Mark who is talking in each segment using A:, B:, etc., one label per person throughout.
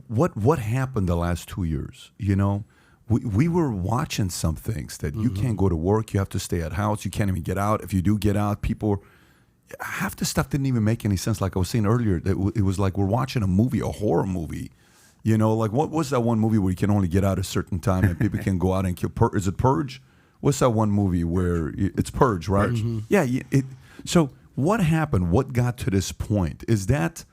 A: what happened the last 2 years? You know, we were watching some things that you can't go to work, you have to stay at house, you can't even get out. If you do get out, half the stuff didn't even make any sense. Like I was saying earlier, it was like we're watching a horror movie. You know, like what was that one movie where you can only get out a certain time and people can go out and kill? Is it Purge? What's that one movie where it's Purge, right? Mm-hmm. Yeah. So what happened? What got to this point? Is that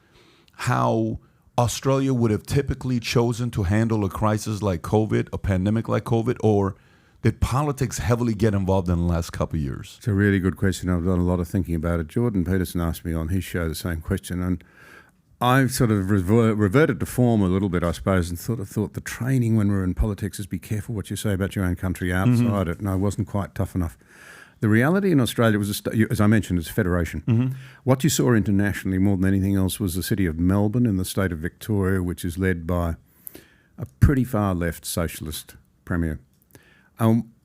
A: how Australia would have typically chosen to handle a crisis like COVID, a pandemic like COVID, or did politics heavily get involved in the last couple of years?
B: It's a really good question. I've done a lot of thinking about it. Jordan Peterson asked me on his show the same question, and I've sort of reverted to form a little bit, I suppose, and sort of thought the training when we're in politics is be careful what you say about your own country outside it, and I wasn't quite tough enough. The reality in Australia was, as I mentioned, it's a federation. Mm-hmm. What you saw internationally more than anything else was the city of Melbourne in the state of Victoria, which is led by a pretty far left socialist premier.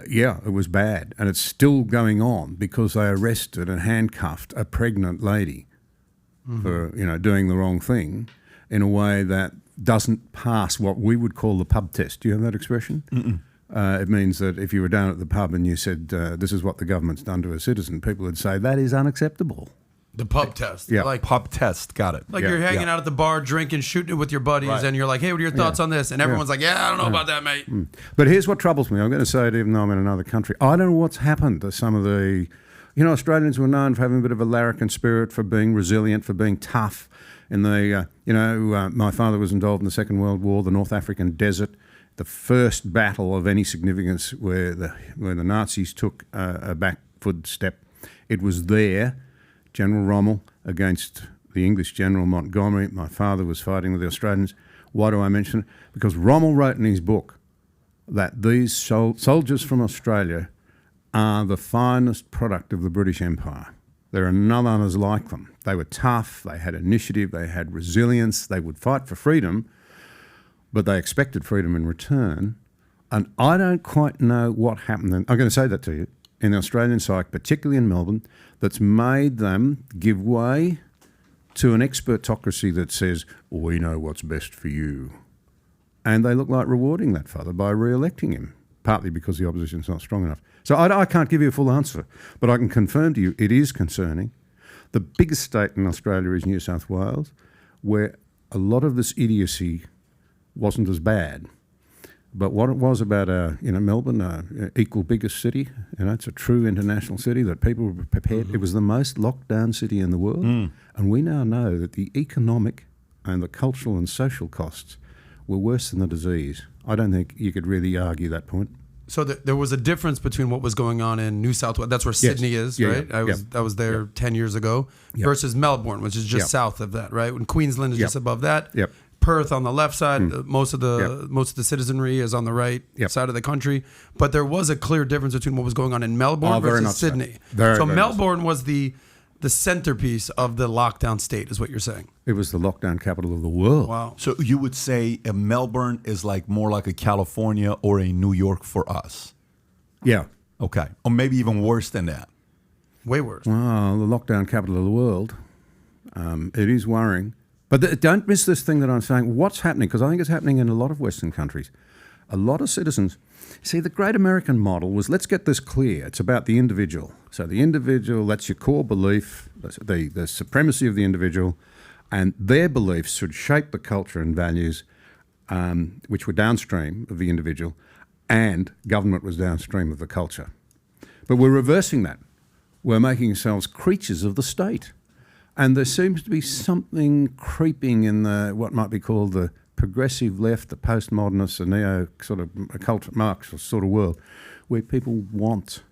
B: Yeah, it was bad, and it's still going on because they arrested and handcuffed a pregnant lady for doing the wrong thing in a way that doesn't pass what we would call the pub test. Do you have that expression? It means that if you were down at the pub and you said, this is what the government's done to a citizen, people would say, that is unacceptable.
C: The pub test.
A: Yeah, like pub test. Got it.
C: Like you're hanging out at the bar, drinking, shooting it with your buddies, and you're like, hey, what are your thoughts on this? And everyone's like, I don't know about that, mate.
B: But here's what troubles me. I'm going to say it even though I'm in another country. I don't know what's happened to some of the... Australians were known for having a bit of a larrikin spirit, for being resilient, for being tough. In the, my father was involved in the Second World War, the North African desert, the first battle of any significance where the Nazis took a back foot step. It was there, General Rommel against the English General Montgomery. My father was fighting with the Australians. Why do I mention it? Because Rommel wrote in his book that these soldiers from Australia are the finest product of the British Empire. There are none others like them. They were tough, they had initiative, they had resilience, they would fight for freedom, but they expected freedom in return. And I don't quite know what happened. I'm going to say that to you, in the Australian psyche, particularly in Melbourne, that's made them give way to an expertocracy that says, we know what's best for you. And they look like rewarding that father by re-electing him, partly because the opposition's not strong enough. So I can't give you a full answer, but I can confirm to you it is concerning. The biggest state in Australia is New South Wales, where a lot of this idiocy wasn't as bad. But what it was about Melbourne, equal biggest city, it's a true international city that people were prepared. It was the most locked down city in the world. And we now know that the economic and the cultural and social costs were worse than the disease. I don't think you could really argue that point.
C: So there was a difference between what was going on in New South Wales. That's where Sydney is, right? I was there 10 years ago, versus Melbourne, which is just south of that, right? When Queensland is just above that. Perth on the left side, most of the citizenry is on the right side of the country. But there was a clear difference between what was going on in Melbourne versus Sydney. So Melbourne was the centerpiece of the lockdown state, is what you're saying.
B: It was the lockdown capital of the world.
C: Wow.
A: So you would say Melbourne is more like a California or a New York for us?
B: Yeah.
A: Okay. Or maybe even worse than that.
C: Way worse.
B: Well, the lockdown capital of the world. It is worrying. But don't miss this thing that I'm saying. What's happening? Because I think it's happening in a lot of Western countries. A lot of citizens... See, the great American model was, let's get this clear, it's about the individual. So the individual, that's your core belief, the supremacy of the individual, and their beliefs should shape the culture and values which were downstream of the individual, and government was downstream of the culture. But we're reversing that. We're making ourselves creatures of the state. And there seems to be something creeping in what might be called the progressive left, the postmodernist, the neo sort of occult Marxist sort of world, where people want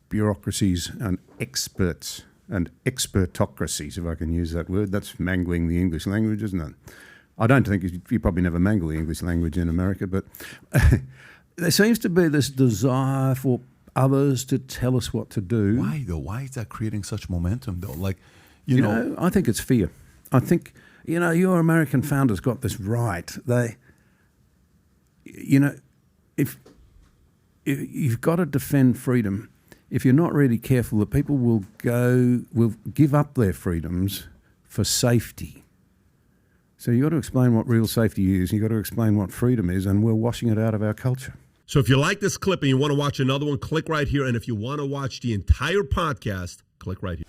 B: bureaucracies and experts and expertocracies, if I can use that word. That's mangling the English language, isn't it? I don't think you probably never mangle the English language in America, but there seems to be this desire for others to tell us what to do.
A: Why, though? Why is that creating such momentum, though?
B: You know, I think it's fear. I think... your American founders got this right. They, if you've got to defend freedom, if you're not really careful, the people will give up their freedoms for safety. So you got to explain what real safety is. You got to explain what freedom is, and we're washing it out of our culture.
D: So if you like this clip and you want to watch another one, click right here. And if you want to watch the entire podcast, click right here.